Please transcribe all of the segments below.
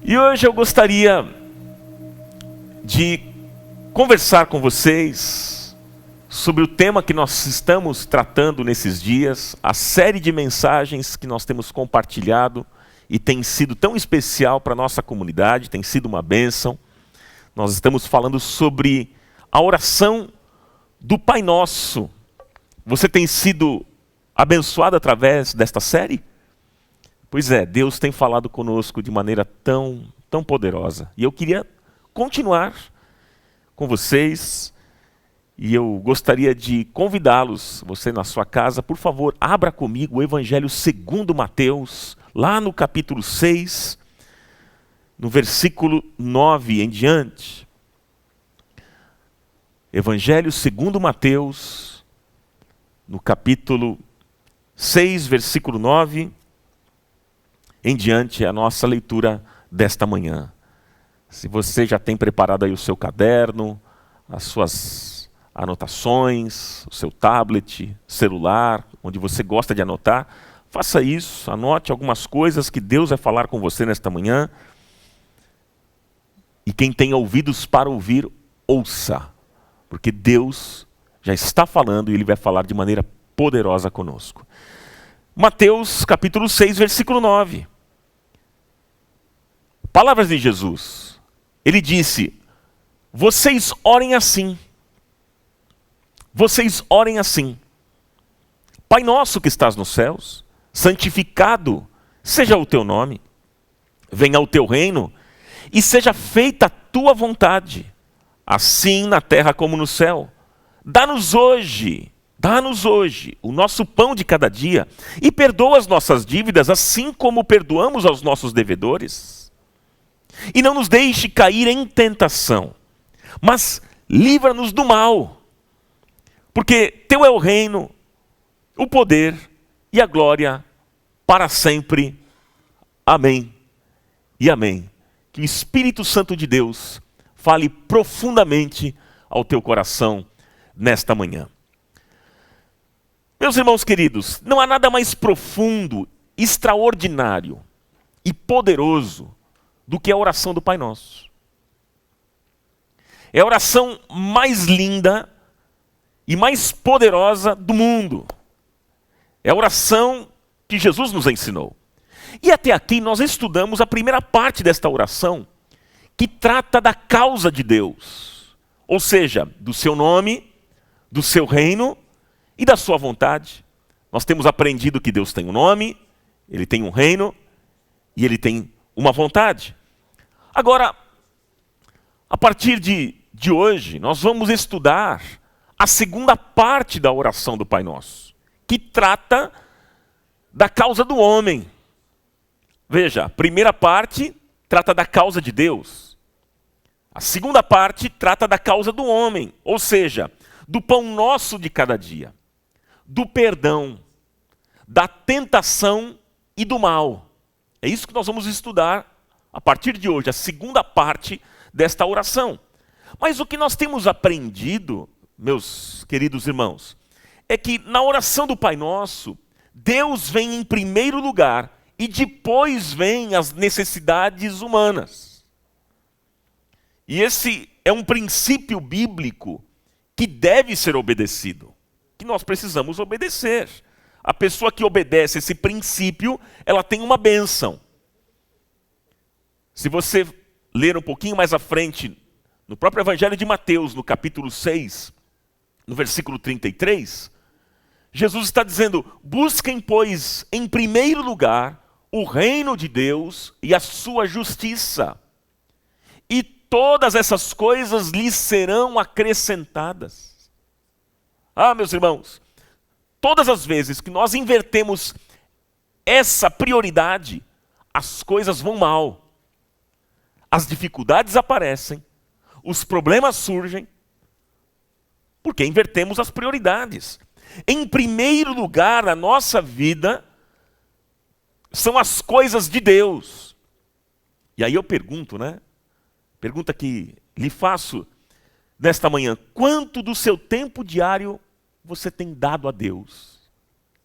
E hoje eu gostaria de conversar com vocês sobre o tema que nós estamos tratando nesses dias, a série de mensagens que nós temos compartilhado e tem sido tão especial para a nossa comunidade, tem sido uma bênção. Nós estamos falando sobre a oração do Pai Nosso. Você tem sido abençoado através desta série? Pois é, Deus tem falado conosco de maneira tão poderosa. E eu queria continuar com vocês. E eu gostaria de convidá-los, você na sua casa, por favor, abra comigo o Evangelho segundo Mateus, lá no capítulo 6, no versículo 9 em diante. Evangelho segundo Mateus, no capítulo 6, versículo 9 em diante, é a nossa leitura desta manhã. Se você já tem preparado aí o seu caderno, as suas anotações, o seu tablet, celular, onde você gosta de anotar, faça isso, anote algumas coisas que Deus vai falar com você nesta manhã. E quem tem ouvidos para ouvir, ouça, porque Deus já está falando e Ele vai falar de maneira poderosa conosco. Mateus capítulo 6, versículo 9. Palavras de Jesus. Ele disse: vocês orem assim. Vocês orem assim. Pai nosso que estás nos céus, santificado seja o teu nome. Venha o teu reino e seja feita a tua vontade, assim na terra como no céu. Dá-nos hoje o nosso pão de cada dia e perdoa as nossas dívidas, assim como perdoamos aos nossos devedores. E não nos deixe cair em tentação, mas livra-nos do mal. Porque teu é o reino, o poder e a glória para sempre. Amém e amém. Que o Espírito Santo de Deus fale profundamente ao teu coração nesta manhã. Meus irmãos queridos, não há nada mais profundo, extraordinário e poderoso do que a oração do Pai Nosso. É a oração mais linda e mais poderosa do mundo. É a oração que Jesus nos ensinou. E até aqui nós estudamos a primeira parte desta oração, que trata da causa de Deus. Ou seja, do seu nome, do seu reino e da sua vontade. Nós temos aprendido que Deus tem um nome, Ele tem um reino e Ele tem uma vontade. Agora, a partir de hoje, nós vamos estudar a segunda parte da oração do Pai Nosso, que trata da causa do homem. Veja, a primeira parte trata da causa de Deus. A segunda parte trata da causa do homem, ou seja, do pão nosso de cada dia, do perdão, da tentação e do mal. É isso que nós vamos estudar a partir de hoje, a segunda parte desta oração. Mas o que nós temos aprendido, meus queridos irmãos, é que na oração do Pai Nosso, Deus vem em primeiro lugar e depois vem as necessidades humanas. E esse é um princípio bíblico que deve ser obedecido, que nós precisamos obedecer. A pessoa que obedece esse princípio, ela tem uma bênção. Se você ler um pouquinho mais à frente, no próprio Evangelho de Mateus, no capítulo 6, no versículo 33, Jesus está dizendo: busquem, pois, em primeiro lugar, o reino de Deus e a sua justiça, e todas essas coisas lhes serão acrescentadas. Ah, meus irmãos, todas as vezes que nós invertemos essa prioridade, as coisas vão mal. As dificuldades aparecem, os problemas surgem, porque invertemos as prioridades. Em primeiro lugar na nossa vida são as coisas de Deus. E aí eu pergunto, Pergunta que lhe faço nesta manhã: quanto do seu tempo diário você tem dado a Deus?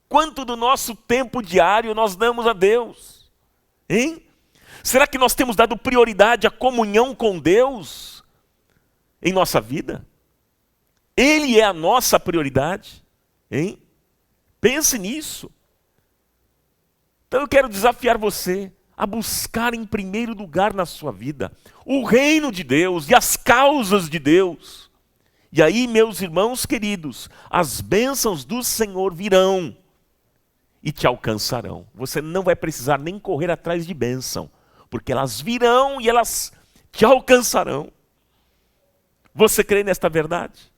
Quanto do nosso tempo diário nós damos a Deus? Hein? Será que nós temos dado prioridade à comunhão com Deus em nossa vida? Ele é a nossa prioridade, hein? Pense nisso. Então eu quero desafiar você a buscar em primeiro lugar na sua vida o reino de Deus e as causas de Deus. E aí, meus irmãos queridos, as bênçãos do Senhor virão e te alcançarão. Você não vai precisar nem correr atrás de bênção, porque elas virão e elas te alcançarão. Você crê nesta verdade?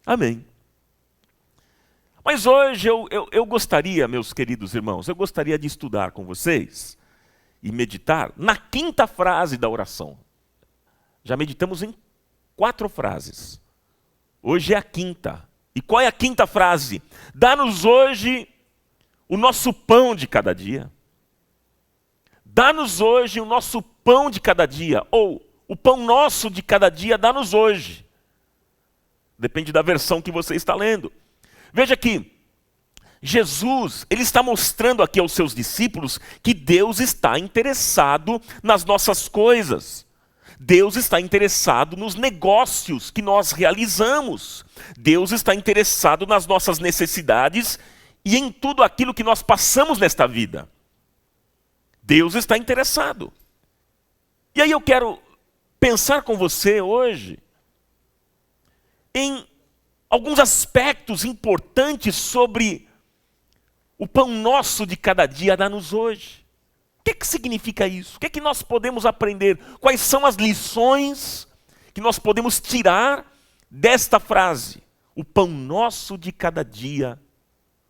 Amém. Mas hoje eu gostaria, meus queridos irmãos, eu gostaria de estudar com vocês e meditar na quinta frase da oração. Já meditamos em 4 frases. Hoje é a quinta. E qual é a quinta frase? Dá-nos hoje o nosso pão de cada dia. Dá-nos hoje o nosso pão de cada dia. Ou o pão nosso de cada dia, dá-nos hoje. Depende da versão que você está lendo. Veja que Jesus, ele está mostrando aqui aos seus discípulos que Deus está interessado nas nossas coisas. Deus está interessado nos negócios que nós realizamos. Deus está interessado nas nossas necessidades e em tudo aquilo que nós passamos nesta vida. Deus está interessado. E aí eu quero pensar com você hoje em alguns aspectos importantes sobre o pão nosso de cada dia dá-nos hoje. O que significa isso? O que nós podemos aprender? Quais são as lições que nós podemos tirar desta frase? O pão nosso de cada dia.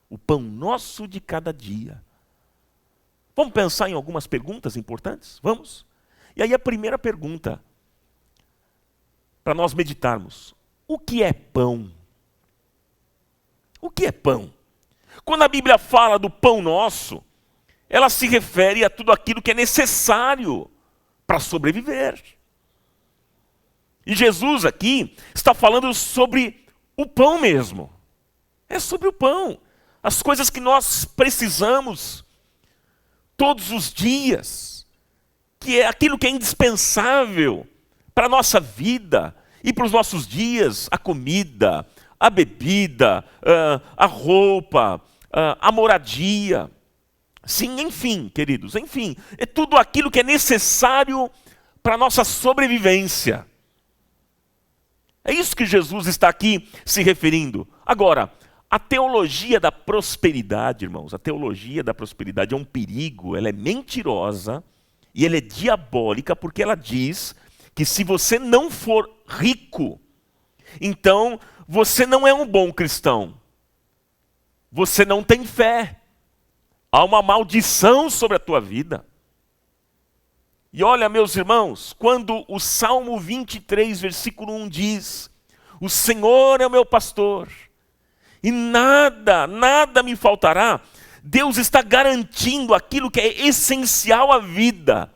O pão nosso de cada dia. Vamos pensar em algumas perguntas importantes? Vamos? E aí a primeira pergunta, para nós meditarmos. O que é pão? O que é pão? Quando a Bíblia fala do pão nosso, ela se refere a tudo aquilo que é necessário para sobreviver. E Jesus aqui está falando sobre o pão mesmo. É sobre o pão. As coisas que nós precisamos todos os dias. Que é aquilo que é indispensável para a nossa vida e para os nossos dias. A comida, a bebida, a roupa, a moradia. Sim, enfim, queridos, enfim. É tudo aquilo que é necessário para a nossa sobrevivência. É isso que Jesus está aqui se referindo. Agora, a teologia da prosperidade, irmãos, a teologia da prosperidade é um perigo, ela é mentirosa e ela é diabólica porque ela diz que se você não for rico, então você não é um bom cristão. Você não tem fé. Há uma maldição sobre a tua vida. E olha, meus irmãos, quando o Salmo 23, versículo 1 diz: o Senhor é o meu pastor, e nada me faltará. Deus está garantindo aquilo que é essencial à vida,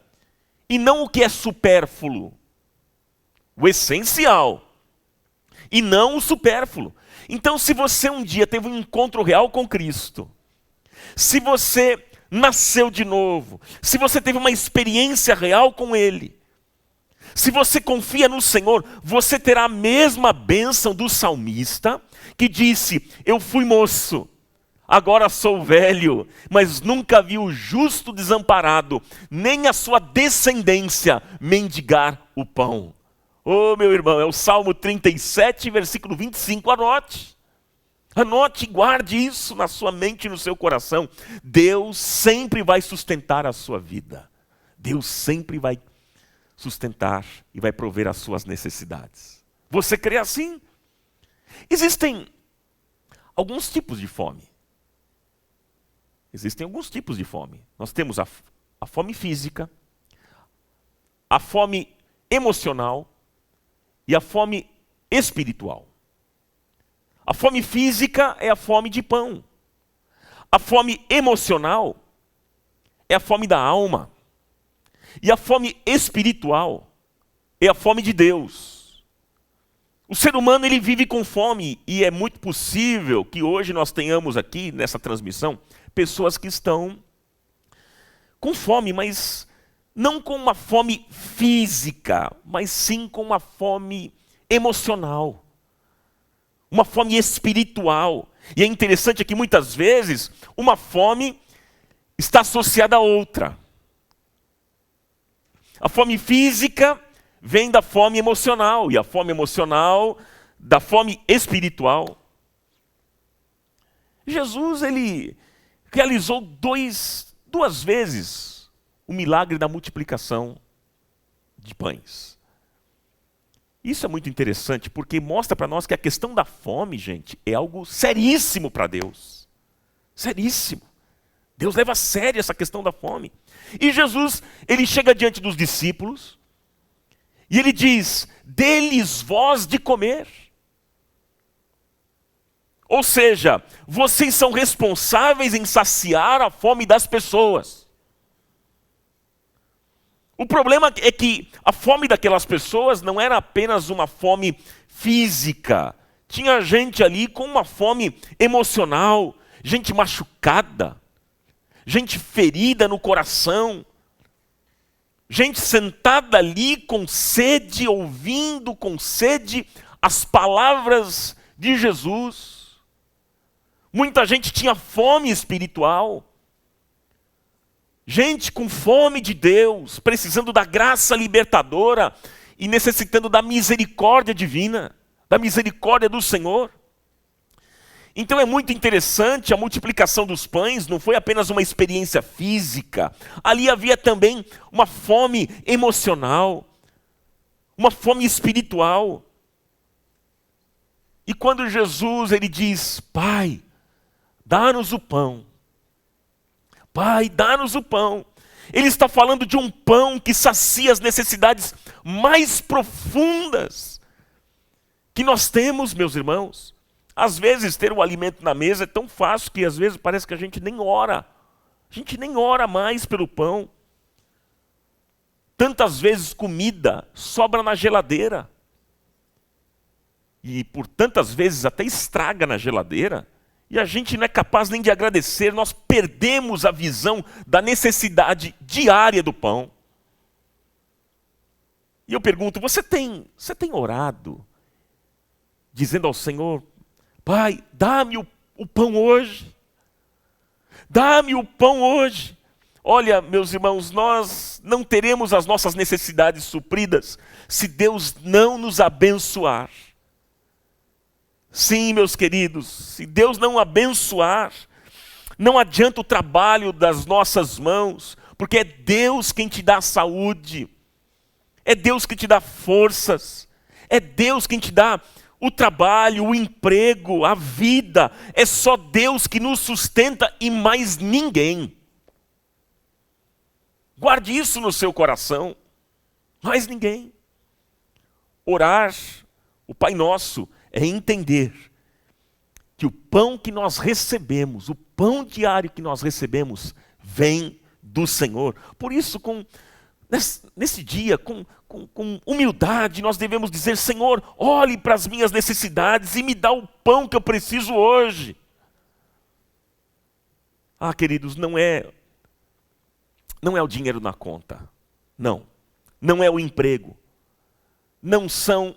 e não o que é supérfluo. O essencial, e não o supérfluo. Então, se você um dia teve um encontro real com Cristo, se você nasceu de novo, se você teve uma experiência real com Ele, se você confia no Senhor, você terá a mesma bênção do salmista, que disse: eu fui moço, agora sou velho, mas nunca vi o justo desamparado, nem a sua descendência mendigar o pão. Oh, meu irmão, é o Salmo 37, versículo 25, anote. Anote e guarde isso na sua mente e no seu coração. Deus sempre vai sustentar a sua vida. Deus sempre vai sustentar e vai prover as suas necessidades. Você crê assim? Existem alguns tipos de fome. Existem alguns tipos de fome. Nós temos a fome física, a fome emocional e a fome espiritual. A fome física é a fome de pão. A fome emocional é a fome da alma. E a fome espiritual é a fome de Deus. O ser humano, ele vive com fome, e é muito possível que hoje nós tenhamos aqui, nessa transmissão, pessoas que estão com fome, mas não com uma fome física, mas sim com uma fome emocional, uma fome espiritual. E é interessante que muitas vezes uma fome está associada a outra. A fome física vem da fome emocional, e a fome emocional da fome espiritual. Jesus, ele realizou duas vezes o milagre da multiplicação de pães. Isso é muito interessante, porque mostra para nós que a questão da fome, gente, é algo seríssimo para Deus. Seríssimo. Deus leva a sério essa questão da fome. E Jesus, ele chega diante dos discípulos, e ele diz, dê-lhes vós de comer. Ou seja, vocês são responsáveis em saciar a fome das pessoas. O problema é que a fome daquelas pessoas não era apenas uma fome física. Tinha gente ali com uma fome emocional, gente machucada, gente ferida no coração, gente sentada ali com sede, ouvindo com sede as palavras de Jesus. Muita gente tinha fome espiritual. Gente com fome de Deus, precisando da graça libertadora e necessitando da misericórdia divina, da misericórdia do Senhor. Então é muito interessante, a multiplicação dos pães não foi apenas uma experiência física. Ali havia também uma fome emocional, uma fome espiritual. E quando Jesus ele diz, Pai, dá-nos o pão. Pai, dá-nos o pão. Ele está falando de um pão que sacia as necessidades mais profundas que nós temos, meus irmãos. Às vezes ter o alimento na mesa é tão fácil que às vezes parece que a gente nem ora. A gente nem ora mais pelo pão. Tantas vezes comida sobra na geladeira. E por tantas vezes até estraga na geladeira. E a gente não é capaz nem de agradecer, nós perdemos a visão da necessidade diária do pão. E eu pergunto, você tem orado, dizendo ao Senhor, Pai, dá-me o pão hoje. Dá-me o pão hoje. Olha, meus irmãos, nós não teremos as nossas necessidades supridas se Deus não nos abençoar. Sim, meus queridos, se Deus não abençoar, não adianta o trabalho das nossas mãos, porque é Deus quem te dá saúde, é Deus que te dá forças, é Deus quem te dá o trabalho, o emprego, a vida, é só Deus que nos sustenta e mais ninguém. Guarde isso no seu coração, mais ninguém. Orar, o Pai Nosso, é entender que o pão que nós recebemos, o pão diário que nós recebemos, vem do Senhor. Por isso, nesse dia, com humildade, nós devemos dizer, Senhor, olhe para as minhas necessidades e me dá o pão que eu preciso hoje. Ah, queridos, não é o dinheiro na conta. Não é o emprego. Não são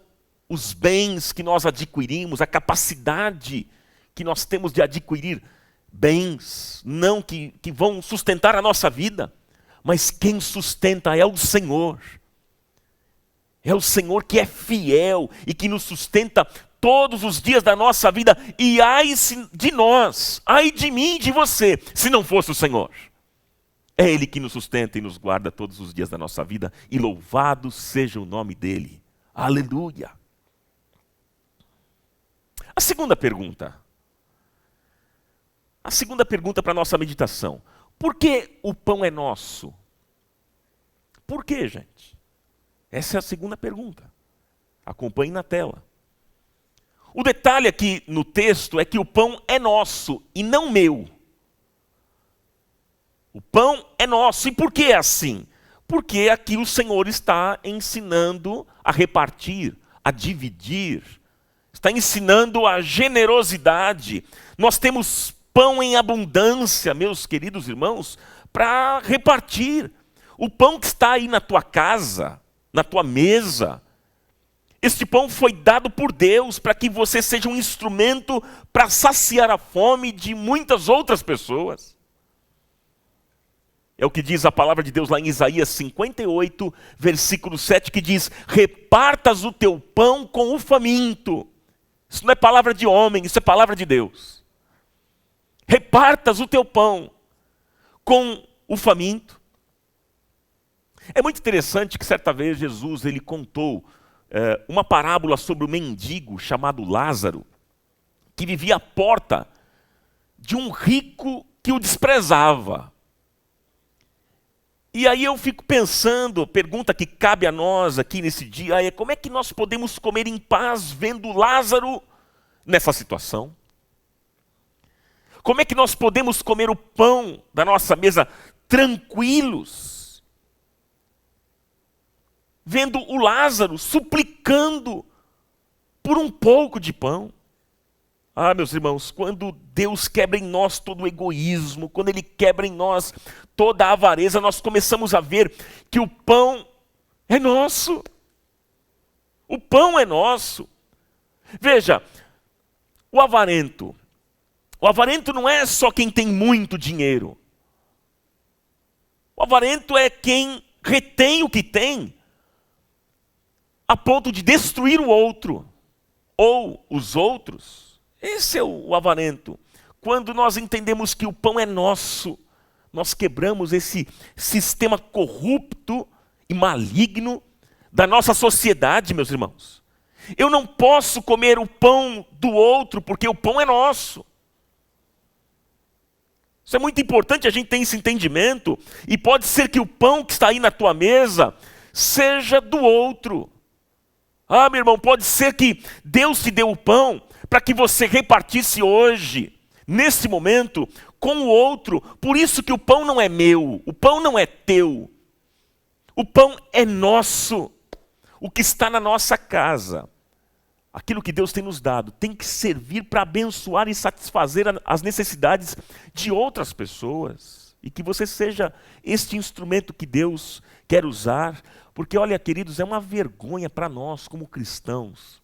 os bens que nós adquirimos, a capacidade que nós temos de adquirir bens, não que vão sustentar a nossa vida, mas quem sustenta é o Senhor. É o Senhor que é fiel e que nos sustenta todos os dias da nossa vida. E ai de nós, ai de mim e de você, se não fosse o Senhor. É Ele que nos sustenta e nos guarda todos os dias da nossa vida. E louvado seja o nome dEle. Aleluia. A segunda pergunta para a nossa meditação. Por que o pão é nosso? Por que, gente? Essa é a segunda pergunta. Acompanhe na tela. O detalhe aqui no texto é que o pão é nosso e não meu. O pão é nosso. E por que é assim? Porque aqui o Senhor está ensinando a repartir, a dividir. Está ensinando a generosidade. Nós temos pão em abundância, meus queridos irmãos, para repartir. O pão que está aí na tua casa, na tua mesa, este pão foi dado por Deus para que você seja um instrumento para saciar a fome de muitas outras pessoas. É o que diz a palavra de Deus lá em Isaías 58, versículo 7, que diz: repartas o teu pão com o faminto. Isso não é palavra de homem, isso é palavra de Deus. Repartas o teu pão com o faminto. É muito interessante que certa vez Jesus ele contou uma parábola sobre um mendigo chamado Lázaro, que vivia à porta de um rico que o desprezava. E aí eu fico pensando, pergunta que cabe a nós aqui nesse dia, é como é que nós podemos comer em paz vendo Lázaro nessa situação? Como é que nós podemos comer o pão da nossa mesa tranquilos, vendo o Lázaro suplicando por um pouco de pão? Ah, meus irmãos, quando Deus quebra em nós todo o egoísmo, quando Ele quebra em nós toda a avareza, nós começamos a ver que o pão é nosso. O pão é nosso. Veja, o avarento não é só quem tem muito dinheiro. O avarento é quem retém o que tem, a ponto de destruir o outro, ou os outros. Esse é o avarento. Quando nós entendemos que o pão é nosso, nós quebramos esse sistema corrupto e maligno da nossa sociedade, meus irmãos. Eu não posso comer o pão do outro, porque o pão é nosso. Isso é muito importante a gente ter esse entendimento, e pode ser que o pão que está aí na tua mesa seja do outro. Ah, meu irmão, pode ser que Deus te deu o pão para que você repartisse hoje, nesse momento, com o outro. Por isso que o pão não é meu, o pão não é teu. O pão é nosso. O que está na nossa casa, aquilo que Deus tem nos dado, tem que servir para abençoar e satisfazer as necessidades de outras pessoas. E que você seja este instrumento que Deus quer usar. Porque, olha, queridos, é uma vergonha para nós como cristãos.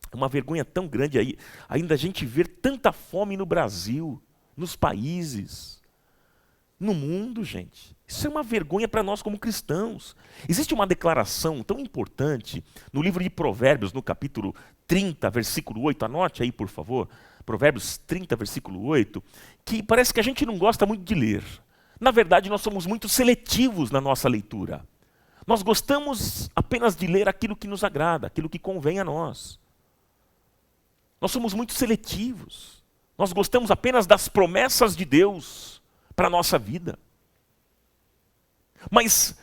É uma vergonha tão grande aí, ainda a gente ver tanta fome no Brasil, nos países, no mundo, gente. Isso é uma vergonha para nós como cristãos. Existe uma declaração tão importante no livro de Provérbios, no capítulo 30, versículo 8. Anote aí, por favor. Provérbios 30, versículo 8. Que parece que a gente não gosta muito de ler. Na verdade, nós somos muito seletivos na nossa leitura. Nós gostamos apenas de ler aquilo que nos agrada, aquilo que convém a nós. Nós somos muito seletivos. Nós gostamos apenas das promessas de Deus para a nossa vida. Mas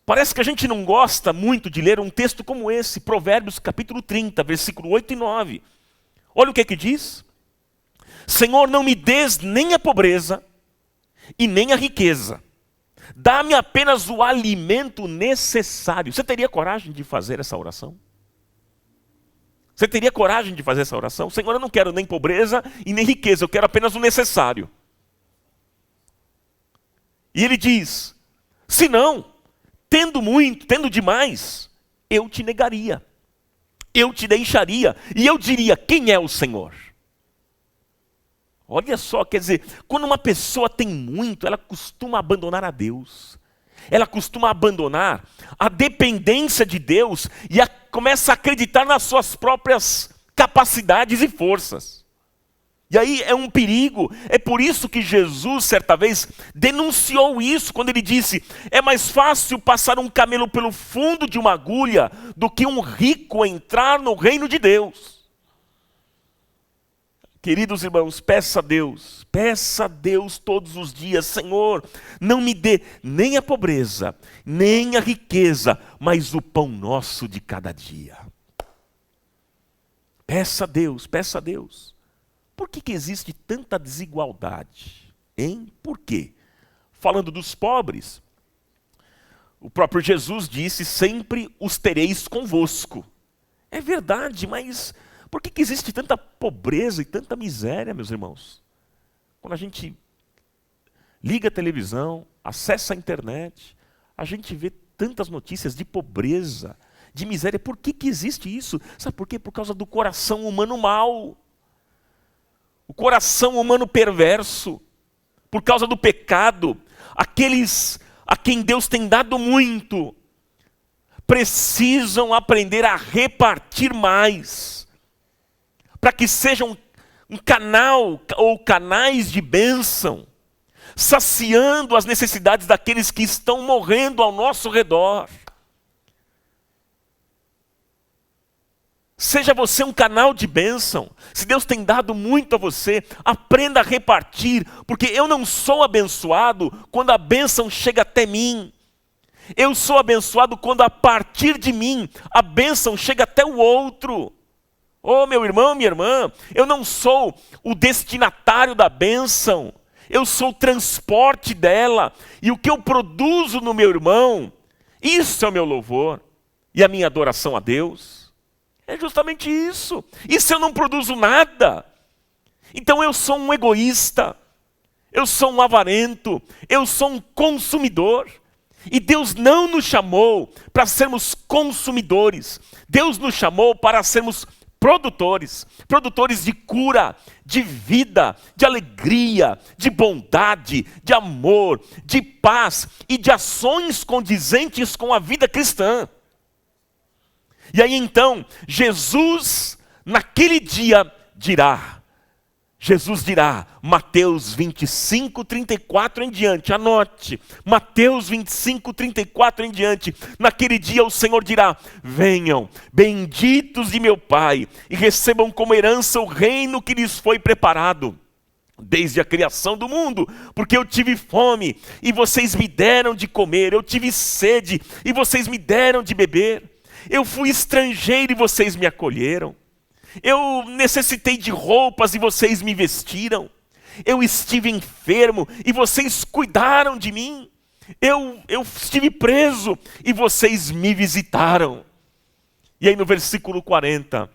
parece que a gente não gosta muito de ler um texto como esse, Provérbios capítulo 30, versículo 8 e 9. Olha o que é que diz. Senhor, não me des nem a pobreza e nem a riqueza. Dá-me apenas o alimento necessário. Você teria coragem de fazer essa oração? Você teria coragem de fazer essa oração? Senhor, eu não quero nem pobreza e nem riqueza, eu quero apenas o necessário. E ele diz, se não, tendo muito, tendo demais, eu te negaria. Eu te deixaria. E eu diria, quem é o Senhor? Olha só, quer dizer, quando uma pessoa tem muito, ela costuma abandonar a Deus. Ela costuma abandonar a dependência de Deus e começa a acreditar nas suas próprias capacidades e forças. E aí é um perigo. É por isso que Jesus, certa vez, denunciou isso quando ele disse: é mais fácil passar um camelo pelo fundo de uma agulha do que um rico entrar no reino de Deus. Queridos irmãos, peça a Deus todos os dias, Senhor, não me dê nem a pobreza, nem a riqueza, mas o pão nosso de cada dia. Peça a Deus, peça a Deus. Por que existe tanta desigualdade? Hein? Por quê? Falando dos pobres, o próprio Jesus disse, sempre os tereis convosco. É verdade, mas por que existe tanta pobreza e tanta miséria, meus irmãos? Quando a gente liga a televisão, acessa a internet, a gente vê tantas notícias de pobreza, de miséria. Por que existe isso? Sabe por quê? Por causa do coração humano mau. O coração humano perverso. Por causa do pecado. Aqueles a quem Deus tem dado muito precisam aprender a repartir mais. Para que sejam um canal ou canais de bênção, saciando as necessidades daqueles que estão morrendo ao nosso redor. Seja você um canal de bênção. Se Deus tem dado muito a você, aprenda a repartir, porque eu não sou abençoado quando a bênção chega até mim. Eu sou abençoado quando a partir de mim a bênção chega até o outro. Oh, meu irmão, minha irmã, eu não sou o destinatário da bênção. Eu sou o transporte dela. E o que eu produzo no meu irmão, isso é o meu louvor e a minha adoração a Deus. É justamente isso. E se eu não produzo nada? Então eu sou um egoísta. Eu sou um avarento. Eu sou um consumidor. E Deus não nos chamou para sermos consumidores. Deus nos chamou para sermos produtores. Produtores de cura, de vida, de alegria, de bondade, de amor, de paz e de ações condizentes com a vida cristã. E aí então, Jesus naquele dia dirá, Mateus 25, 34 em diante, anote, Mateus 25, 34 em diante, naquele dia o Senhor dirá: venham, benditos de meu Pai, e recebam como herança o reino que lhes foi preparado desde a criação do mundo, porque eu tive fome, e vocês me deram de comer, eu tive sede, e vocês me deram de beber, eu fui estrangeiro e vocês me acolheram. Eu necessitei de roupas e vocês me vestiram. Eu estive enfermo e vocês cuidaram de mim. Eu estive preso e vocês me visitaram. E aí no versículo 40,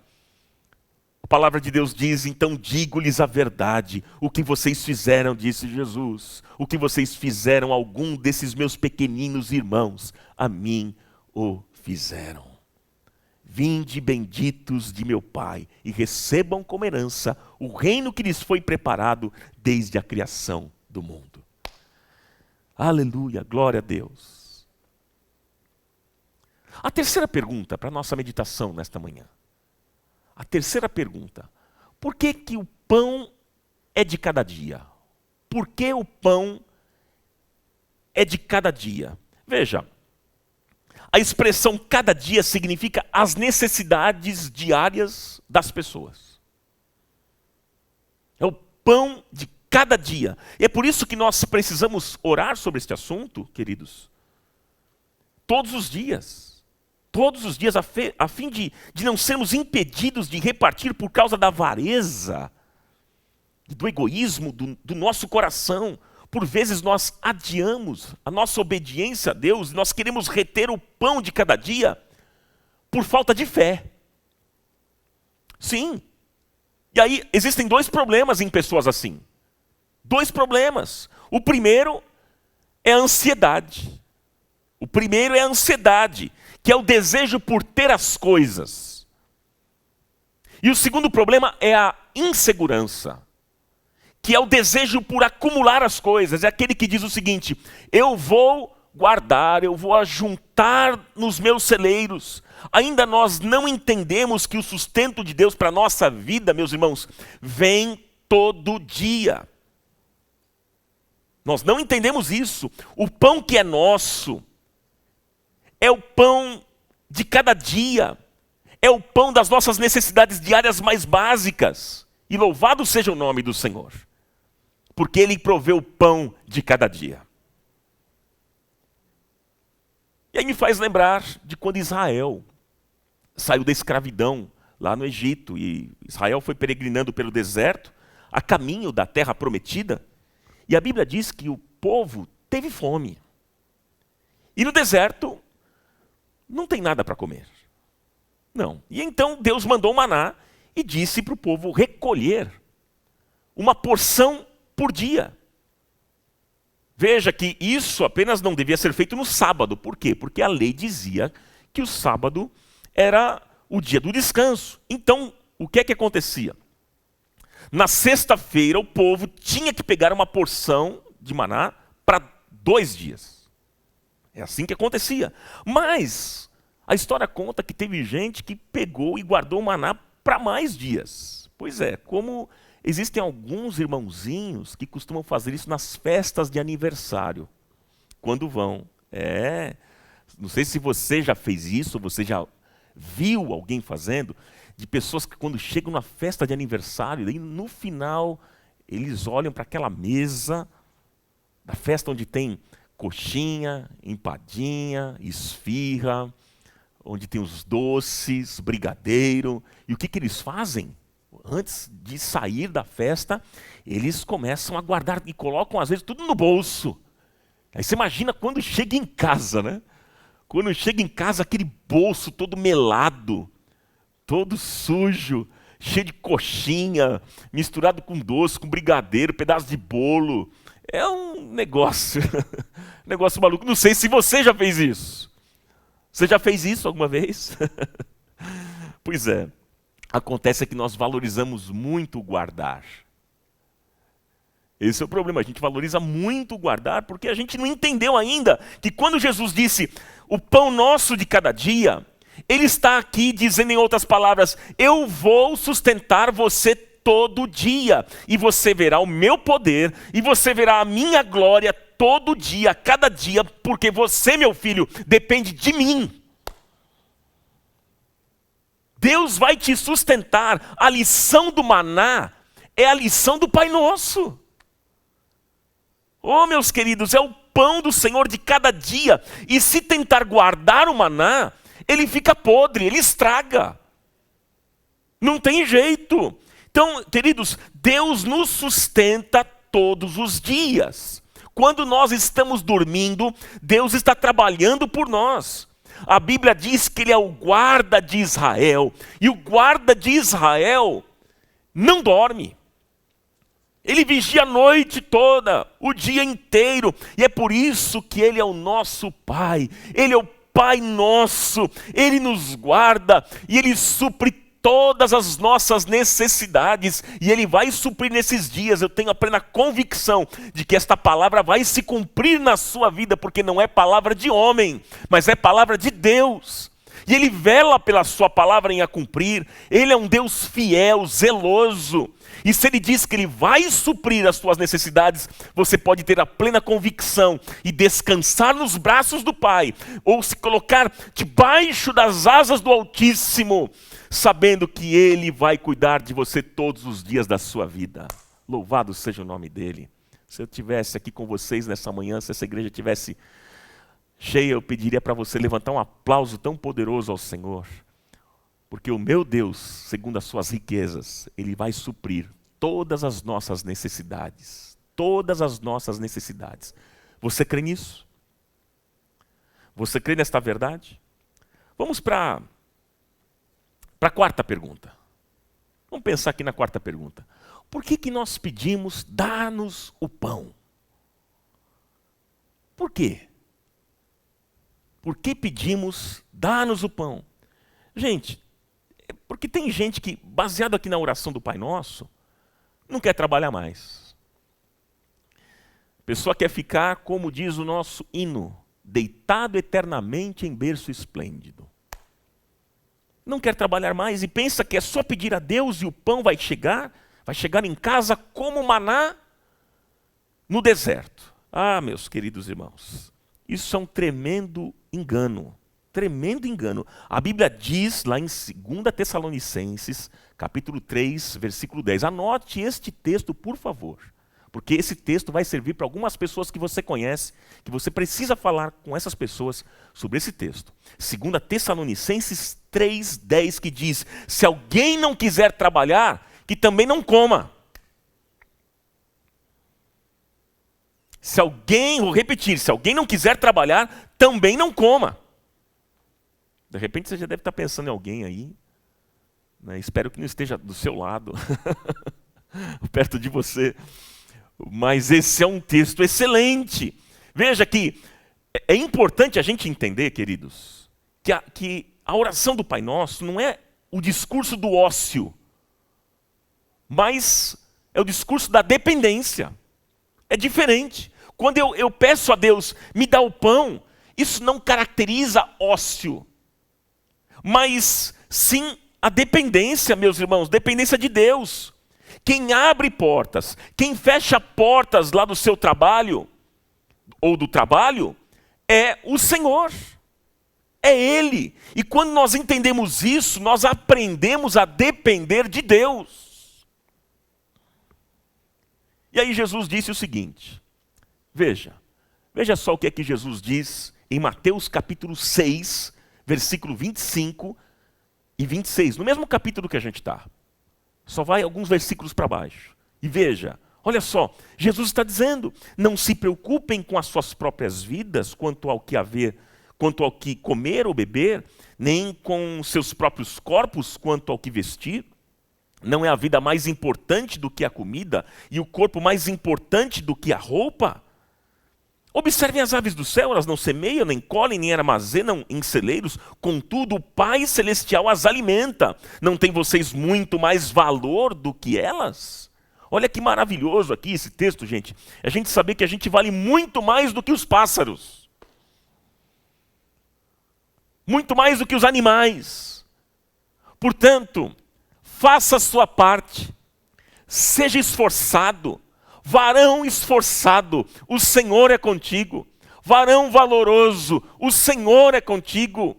a palavra de Deus diz: então digo-lhes a verdade, o que vocês fizeram, disse Jesus, o que vocês fizeram a algum desses meus pequeninos irmãos, a mim o fizeram. Vinde benditos de meu Pai, e recebam como herança o reino que lhes foi preparado desde a criação do mundo. Aleluia, glória a Deus. A terceira pergunta para a nossa meditação nesta manhã. A terceira pergunta: por que que o pão é de cada dia? Por que o pão é de cada dia? Veja, a expressão cada dia significa as necessidades diárias das pessoas. É o pão de cada dia. E é por isso que nós precisamos orar sobre este assunto, queridos. Todos os dias. Todos os dias, a fim de não sermos impedidos de repartir por causa da avareza, do egoísmo do nosso coração. Por vezes nós adiamos a nossa obediência a Deus, nós queremos reter o pão de cada dia por falta de fé. Sim. E aí existem dois problemas em pessoas assim. Dois problemas. O primeiro é a ansiedade. O primeiro é a ansiedade, que é o desejo por ter as coisas. E o segundo problema é a insegurança, que é o desejo por acumular as coisas. É aquele que diz o seguinte: eu vou guardar, eu vou ajuntar nos meus celeiros. Ainda nós não entendemos que o sustento de Deus para a nossa vida, meus irmãos, vem todo dia. Nós não entendemos isso. O pão que é nosso é o pão de cada dia. É o pão das nossas necessidades diárias mais básicas. E louvado seja o nome do Senhor, porque Ele provê o pão de cada dia. E aí me faz lembrar de quando Israel saiu da escravidão lá no Egito. E Israel foi peregrinando pelo deserto, a caminho da terra prometida. E a Bíblia diz que o povo teve fome. E no deserto não tem nada para comer. Não. E então Deus mandou maná e disse para o povo recolher uma porção por dia. Veja que isso apenas não devia ser feito no sábado. Por quê? Porque a lei dizia que o sábado era o dia do descanso. Então, o que é que acontecia? Na sexta-feira, o povo tinha que pegar uma porção de maná para 2 dias. É assim que acontecia. Mas a história conta que teve gente que pegou e guardou o maná para mais dias. Pois é, como existem alguns irmãozinhos que costumam fazer isso nas festas de aniversário. Quando vão. Não sei se você já fez isso, você já viu alguém fazendo, de pessoas que quando chegam na festa de aniversário, daí no final eles olham para aquela mesa da festa onde tem coxinha, empadinha, esfirra, onde tem os doces, brigadeiro. E o que eles fazem? Antes de sair da festa, eles começam a guardar e colocam às vezes tudo no bolso. Aí você imagina quando chega em casa, né? Quando chega em casa, aquele bolso todo melado, todo sujo, cheio de coxinha, misturado com doce, com brigadeiro, pedaço de bolo. É um negócio, negócio maluco. Não sei se você já fez isso. Você já fez isso alguma vez? Pois é. Acontece que nós valorizamos muito o guardar. Esse é o problema, a gente valoriza muito o guardar porque a gente não entendeu ainda que quando Jesus disse o pão nosso de cada dia, ele está aqui dizendo em outras palavras, eu vou sustentar você todo dia e você verá o meu poder e você verá a minha glória todo dia, cada dia, porque você, meu filho, depende de mim. Deus vai te sustentar. A lição do maná é a lição do Pai Nosso. Oh, meus queridos, é o pão do Senhor de cada dia. E se tentar guardar o maná, ele fica podre, ele estraga. Não tem jeito. Então, queridos, Deus nos sustenta todos os dias. Quando nós estamos dormindo, Deus está trabalhando por nós. A Bíblia diz que Ele é o guarda de Israel. E o guarda de Israel não dorme. Ele vigia a noite toda, o dia inteiro. E é por isso que Ele é o nosso Pai. Ele é o Pai nosso. Ele nos guarda e Ele supre todas as nossas necessidades. E Ele vai suprir nesses dias. Eu tenho a plena convicção de que esta palavra vai se cumprir na sua vida. Porque não é palavra de homem, mas é palavra de Deus. E Ele vela pela sua palavra em a cumprir. Ele é um Deus fiel, zeloso. E se Ele diz que Ele vai suprir as suas necessidades, você pode ter a plena convicção e descansar nos braços do Pai, ou se colocar debaixo das asas do Altíssimo, sabendo que Ele vai cuidar de você todos os dias da sua vida. Louvado seja o nome dEle. Se eu estivesse aqui com vocês nessa manhã, se essa igreja estivesse cheia, eu pediria para você levantar um aplauso tão poderoso ao Senhor. Porque o meu Deus, segundo as suas riquezas, Ele vai suprir todas as nossas necessidades. Todas as nossas necessidades. Você crê nisso? Você crê nesta verdade? Vamos para a quarta pergunta. Vamos pensar aqui na quarta pergunta. Por que nós pedimos, dá-nos o pão? Por quê? Por que pedimos, dá-nos o pão? Gente, porque tem gente que, baseado aqui na oração do Pai Nosso, não quer trabalhar mais. A pessoa quer ficar, como diz o nosso hino, deitado eternamente em berço esplêndido. Não quer trabalhar mais e pensa que é só pedir a Deus e o pão vai chegar em casa como maná no deserto. Ah, meus queridos irmãos, isso é um tremendo engano. Tremendo engano. A Bíblia diz lá em 2 Tessalonicenses, capítulo 3, versículo 10. Anote este texto, por favor. Porque esse texto vai servir para algumas pessoas que você conhece, que você precisa falar com essas pessoas sobre esse texto. 2 Tessalonicenses 3, 10, que diz, se alguém não quiser trabalhar, que também não coma. Se alguém, vou repetir, se alguém não quiser trabalhar, também não coma. De repente você já deve estar pensando em alguém aí, né? Espero que não esteja do seu lado, perto de você. Mas esse é um texto excelente. Veja que é importante a gente entender, queridos, que a oração do Pai Nosso não é o discurso do ócio, mas é o discurso da dependência. É diferente. Quando eu peço a Deus, me dá o pão, isso não caracteriza ócio, mas sim a dependência, meus irmãos, dependência de Deus. Quem abre portas, quem fecha portas lá do seu trabalho, ou do trabalho, é o Senhor. É Ele. E quando nós entendemos isso, nós aprendemos a depender de Deus. E aí Jesus disse o seguinte, veja só o que é que Jesus diz em Mateus capítulo 6, versículo 25 e 26, no mesmo capítulo que a gente está. Só vai alguns versículos para baixo. E veja, olha só, Jesus está dizendo, não se preocupem com as suas próprias vidas quanto ao que comer ou beber, nem com seus próprios corpos quanto ao que vestir. Não é a vida mais importante do que a comida e o corpo mais importante do que a roupa? Observem as aves do céu, elas não semeiam, nem colhem, nem armazenam em celeiros, contudo o Pai Celestial as alimenta. Não tem vocês muito mais valor do que elas? Olha que maravilhoso aqui esse texto, gente. A gente saber que a gente vale muito mais do que os pássaros. Muito mais do que os animais. Portanto, faça a sua parte. Seja esforçado. Varão esforçado, o Senhor é contigo. Varão valoroso, o Senhor é contigo.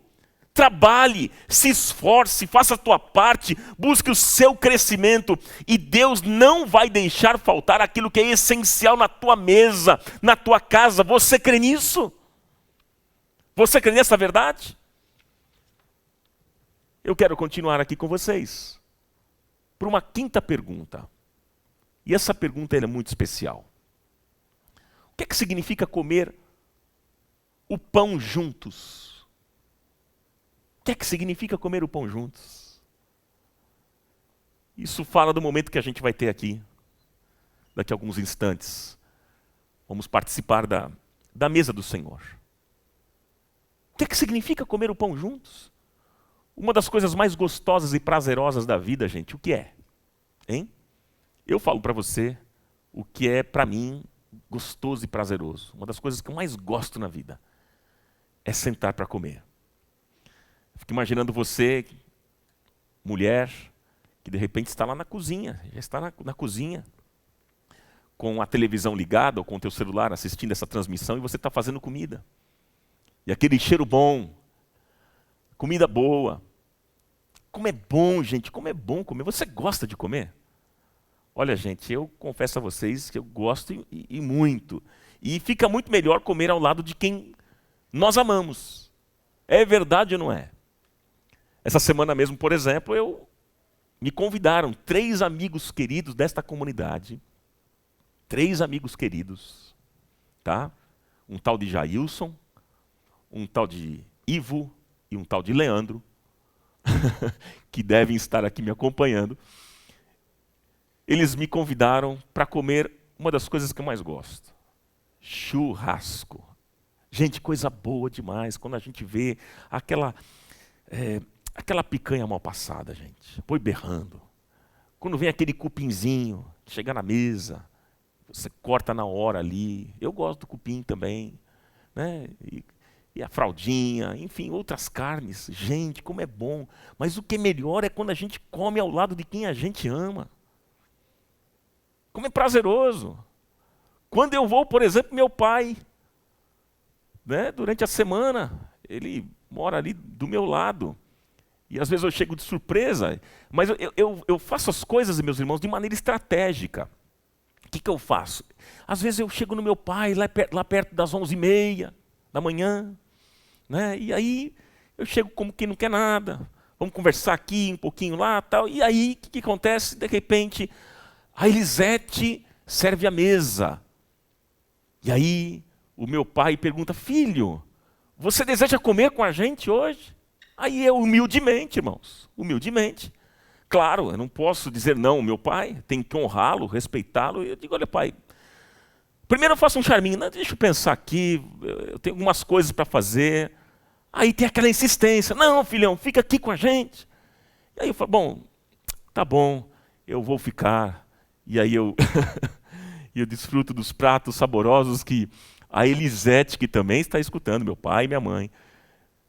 Trabalhe, se esforce, faça a tua parte, busque o seu crescimento e Deus não vai deixar faltar aquilo que é essencial na tua mesa, na tua casa. Você crê nisso? Você crê nessa verdade? Eu quero continuar aqui com vocês por uma quinta pergunta. E essa pergunta é muito especial. O que é que significa comer o pão juntos? O que é que significa comer o pão juntos? Isso fala do momento que a gente vai ter aqui, daqui a alguns instantes. Vamos participar da mesa do Senhor. O que é que significa comer o pão juntos? Uma das coisas mais gostosas e prazerosas da vida, gente, o que é? Hein? Eu falo para você o que é, para mim, gostoso e prazeroso. Uma das coisas que eu mais gosto na vida é sentar para comer. Fico imaginando você, mulher, que de repente está lá na cozinha, já está na cozinha, com a televisão ligada ou com o teu celular assistindo essa transmissão e você está fazendo comida. E aquele cheiro bom, comida boa. Como é bom, gente, como é bom comer. Você gosta de comer? Olha, gente, eu confesso a vocês que eu gosto e muito. E fica muito melhor comer ao lado de quem nós amamos. É verdade ou não é? Essa semana mesmo, por exemplo, me convidaram 3 amigos queridos desta comunidade. 3 amigos queridos. Tá? Um tal de Jailson, um tal de Ivo e um tal de Leandro, que devem estar aqui me acompanhando. Eles me convidaram para comer uma das coisas que eu mais gosto. Churrasco. Gente, coisa boa demais quando a gente vê aquela picanha mal passada, gente. Põe berrando. Quando vem aquele cupinzinho, chega na mesa, você corta na hora ali. Eu gosto do cupim também, né? E a fraldinha, enfim, outras carnes. Gente, como é bom. Mas o que é melhor é quando a gente come ao lado de quem a gente ama. Como é prazeroso. Quando eu vou, por exemplo, meu pai, né, durante a semana, ele mora ali do meu lado. E às vezes eu chego de surpresa, mas eu faço as coisas, meus irmãos, de maneira estratégica. O que eu faço? Às vezes eu chego no meu pai, lá perto das 11h30 da manhã, né, e aí eu chego como quem não quer nada. Vamos conversar aqui, um pouquinho lá, tal. E aí, o que acontece? De repente, a Elisete serve a mesa. E aí, o meu pai pergunta, filho, você deseja comer com a gente hoje? Aí eu, humildemente, irmãos, humildemente. Claro, eu não posso dizer não ao meu pai, tenho que honrá-lo, respeitá-lo. E eu digo, olha pai, Primeiro eu faço um charminho. Não, deixa eu pensar aqui, eu tenho algumas coisas para fazer. Aí tem aquela insistência. Não, filhão, fica aqui com a gente. E aí eu falo, bom, tá bom, eu vou ficar. E aí eu, eu desfruto dos pratos saborosos que a Elisete, que também está escutando, meu pai e minha mãe,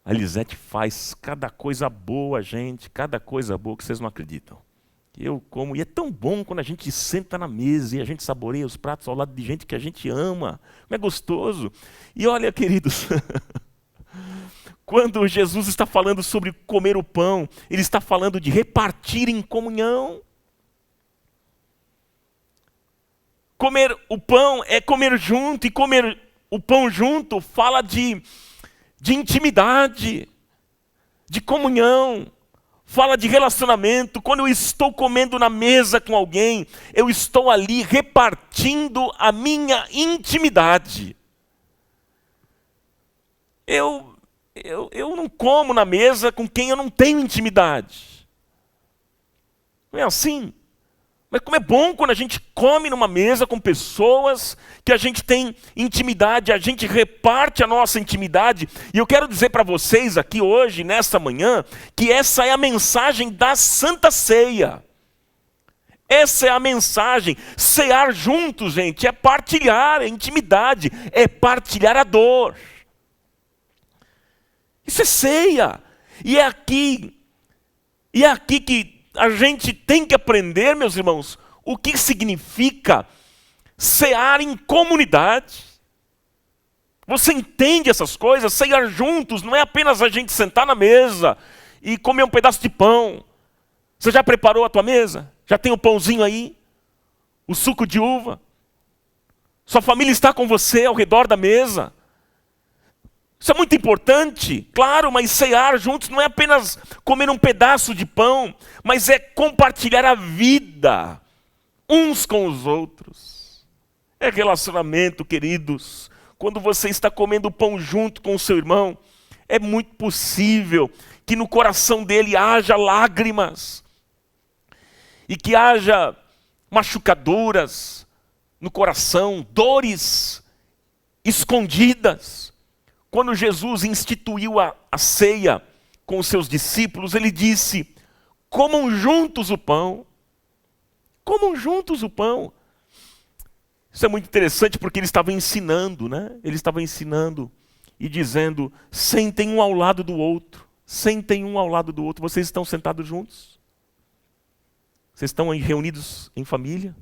a Elisete faz cada coisa boa, gente, cada coisa boa que vocês não acreditam. Eu como, e é tão bom quando a gente senta na mesa e a gente saboreia os pratos ao lado de gente que a gente ama. Como é gostoso. E olha, queridos, quando Jesus está falando sobre comer o pão, ele está falando de repartir em comunhão. Comer o pão é comer junto, e comer o pão junto fala de intimidade, de comunhão, fala de relacionamento. Quando eu estou comendo na mesa com alguém, eu estou ali repartindo a minha intimidade. Eu não como na mesa com quem eu não tenho intimidade. Não é assim? Mas como é bom quando a gente come numa mesa com pessoas que a gente tem intimidade, a gente reparte a nossa intimidade. E eu quero dizer para vocês aqui hoje, nesta manhã, que essa é a mensagem da Santa Ceia. Essa é a mensagem. Cear juntos, gente, é partilhar a intimidade, é partilhar a dor. Isso é ceia. E é aqui que a gente tem que aprender, meus irmãos, o que significa cear em comunidade. Você entende essas coisas? Cear juntos não é apenas a gente sentar na mesa e comer um pedaço de pão. Você já preparou a tua mesa? Já tem o pãozinho aí? O suco de uva? Sua família está com você ao redor da mesa? Isso é muito importante, claro, mas cear juntos não é apenas comer um pedaço de pão, mas é compartilhar a vida uns com os outros. É relacionamento, queridos. Quando você está comendo pão junto com o seu irmão, é muito possível que no coração dele haja lágrimas e que haja machucaduras no coração, dores escondidas. Quando Jesus instituiu a ceia com os seus discípulos, ele disse, comam juntos o pão. Comam juntos o pão. Isso é muito interessante porque ele estava ensinando, né? Ele estava ensinando e dizendo, sentem um ao lado do outro. Sentem um ao lado do outro. Vocês estão sentados juntos? Vocês estão aí reunidos em família?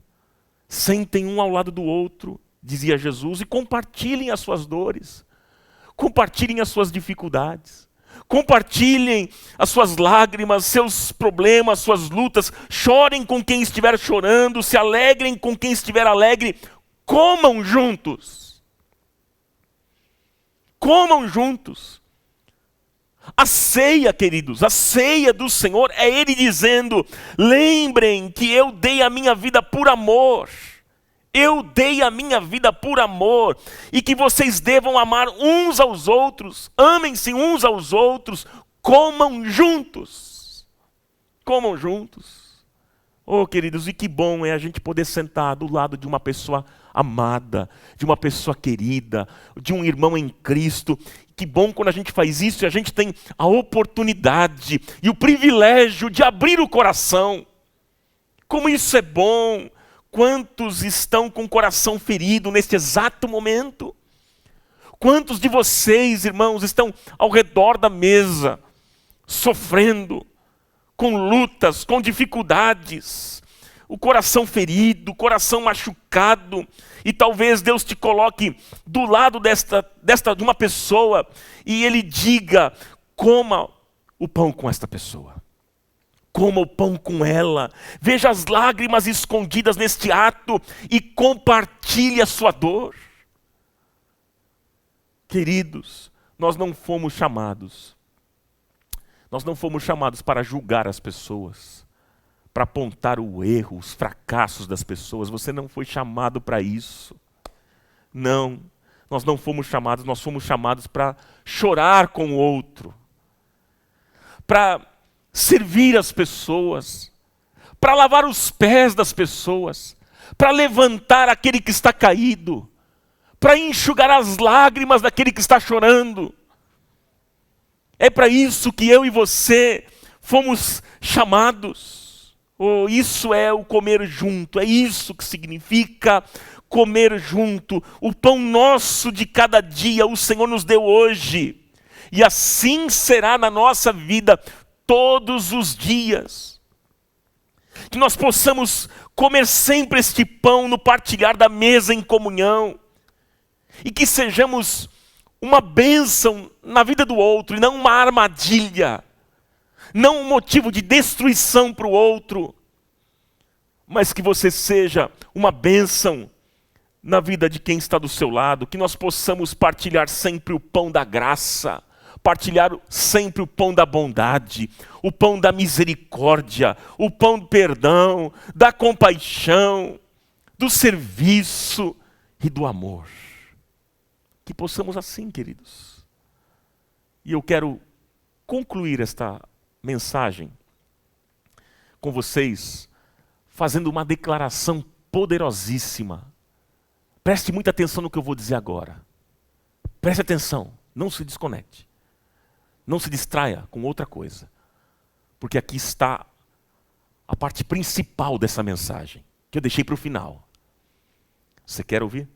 Sentem um ao lado do outro, dizia Jesus, e compartilhem as suas dores. Compartilhem as suas dificuldades. Compartilhem as suas lágrimas, seus problemas, suas lutas. Chorem com quem estiver chorando, se alegrem com quem estiver alegre. Comam juntos. Comam juntos. A ceia, queridos, a ceia do Senhor é Ele dizendo, lembrem que eu dei a minha vida por amor. Eu dei a minha vida por amor, e que vocês devam amar uns aos outros, amem-se uns aos outros, comam juntos. Comam juntos. Oh, queridos, e que bom é a gente poder sentar do lado de uma pessoa amada, de uma pessoa querida, de um irmão em Cristo. Que bom quando a gente faz isso e a gente tem a oportunidade e o privilégio de abrir o coração. Como isso é bom. Quantos estão com o coração ferido neste exato momento? Quantos de vocês, irmãos, estão ao redor da mesa, sofrendo, com lutas, com dificuldades, o coração ferido, o coração machucado, e talvez Deus te coloque do lado de uma pessoa, e Ele diga, coma o pão com esta pessoa. Coma o pão com ela, veja as lágrimas escondidas neste ato e compartilhe a sua dor. Queridos, nós não fomos chamados para julgar as pessoas, para apontar o erro, os fracassos das pessoas. Você não foi chamado para isso. Não, nós não fomos chamados, nós fomos chamados para chorar com o outro, para servir as pessoas, para lavar os pés das pessoas, para levantar aquele que está caído, para enxugar as lágrimas daquele que está chorando. É para isso que eu e você fomos chamados. Isso é o comer junto, é isso que significa comer junto. O pão nosso de cada dia o Senhor nos deu hoje. E assim será na nossa vida todos os dias. Que nós possamos comer sempre este pão no partilhar da mesa em comunhão. E que sejamos uma bênção na vida do outro e não uma armadilha. Não um motivo de destruição para o outro. Mas que você seja uma bênção na vida de quem está do seu lado. Que nós possamos partilhar sempre o pão da graça. Partilhar sempre o pão da bondade, o pão da misericórdia, o pão do perdão, da compaixão, do serviço e do amor. Que possamos assim, queridos. E eu quero concluir esta mensagem com vocês, fazendo uma declaração poderosíssima. Preste muita atenção no que eu vou dizer agora. Preste atenção, não se desconecte. Não se distraia com outra coisa. Porque aqui está a parte principal dessa mensagem, que eu deixei para o final. Você quer ouvir?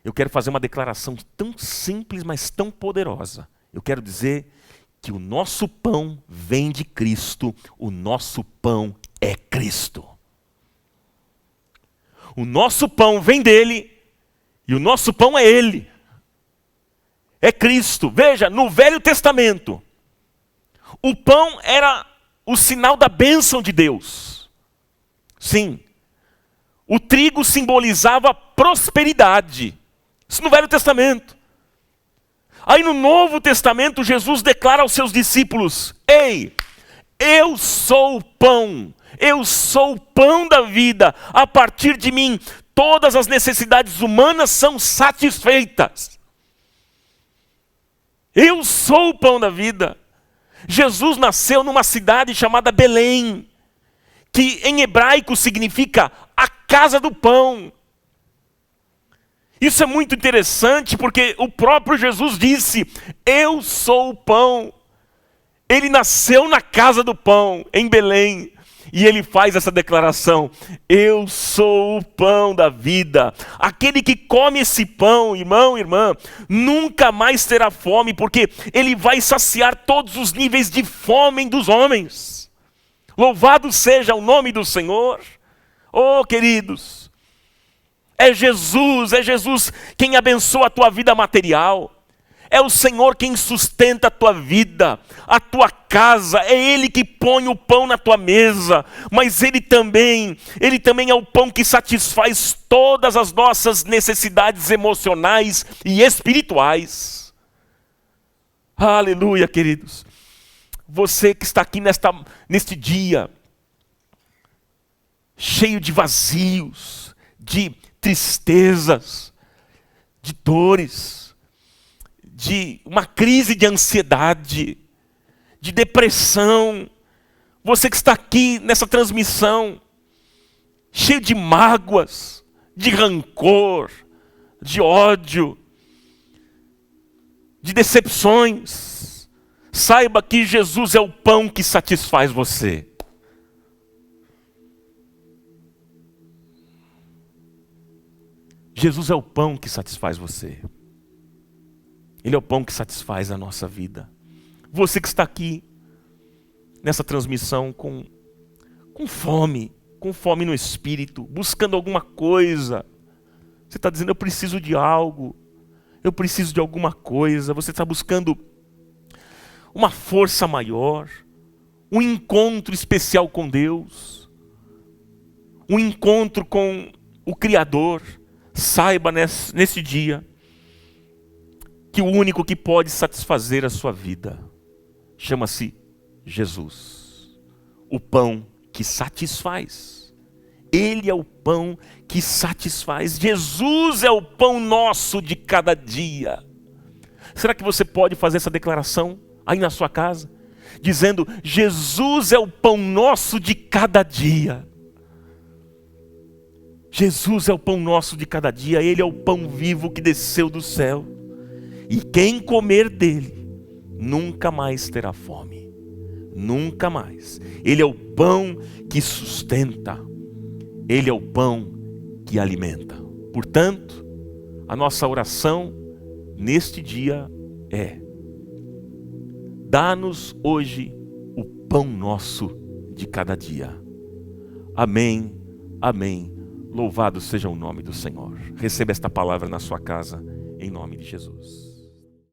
Eu quero fazer uma declaração tão simples, mas tão poderosa. Eu quero dizer que o nosso pão vem de Cristo, o nosso pão é Cristo. O nosso pão vem dele e o nosso pão é ele. É Cristo. Veja, no Velho Testamento, o pão era o sinal da bênção de Deus. Sim. O trigo simbolizava prosperidade. Isso no Velho Testamento. Aí no Novo Testamento, Jesus declara aos seus discípulos: ei, eu sou o pão. Eu sou o pão da vida. A partir de mim, todas as necessidades humanas são satisfeitas. Eu sou o pão da vida. Jesus nasceu numa cidade chamada Belém, que em hebraico significa a casa do pão. Isso é muito interessante porque o próprio Jesus disse: eu sou o pão. Ele nasceu na casa do pão, em Belém. E ele faz essa declaração: eu sou o pão da vida. Aquele que come esse pão, irmão, irmã, nunca mais terá fome, porque ele vai saciar todos os níveis de fome dos homens. Louvado seja o nome do Senhor. Oh, queridos, é Jesus quem abençoa a tua vida material. É o Senhor quem sustenta a tua vida, a tua casa. É Ele que põe o pão na tua mesa. Mas Ele também é o pão que satisfaz todas as nossas necessidades emocionais e espirituais. Aleluia, queridos. Você que está aqui neste dia, cheio de vazios, de tristezas, de dores, de uma crise de ansiedade, de depressão. Você que está aqui nessa transmissão, cheio de mágoas, de rancor, de ódio, de decepções. Saiba que Jesus é o pão que satisfaz você. Jesus é o pão que satisfaz você. Ele é o pão que satisfaz a nossa vida. Você que está aqui nessa transmissão com fome no espírito, buscando alguma coisa. Você está dizendo: eu preciso de algo, eu preciso de alguma coisa. Você está buscando uma força maior, um encontro especial com Deus, um encontro com o Criador. Saiba nesse dia que o único que pode satisfazer a sua vida chama-se Jesus, o pão que satisfaz. Ele é o pão que satisfaz. Jesus é o pão nosso de cada dia. Será que você pode fazer essa declaração aí na sua casa? Dizendo: Jesus é o pão nosso de cada dia. Jesus é o pão nosso de cada dia, Ele é o pão vivo que desceu do céu. E quem comer dele, nunca mais terá fome. Nunca mais. Ele é o pão que sustenta. Ele é o pão que alimenta. Portanto, a nossa oração neste dia é: dá-nos hoje o pão nosso de cada dia. Amém, amém. Louvado seja o nome do Senhor. Receba esta palavra na sua casa, em nome de Jesus.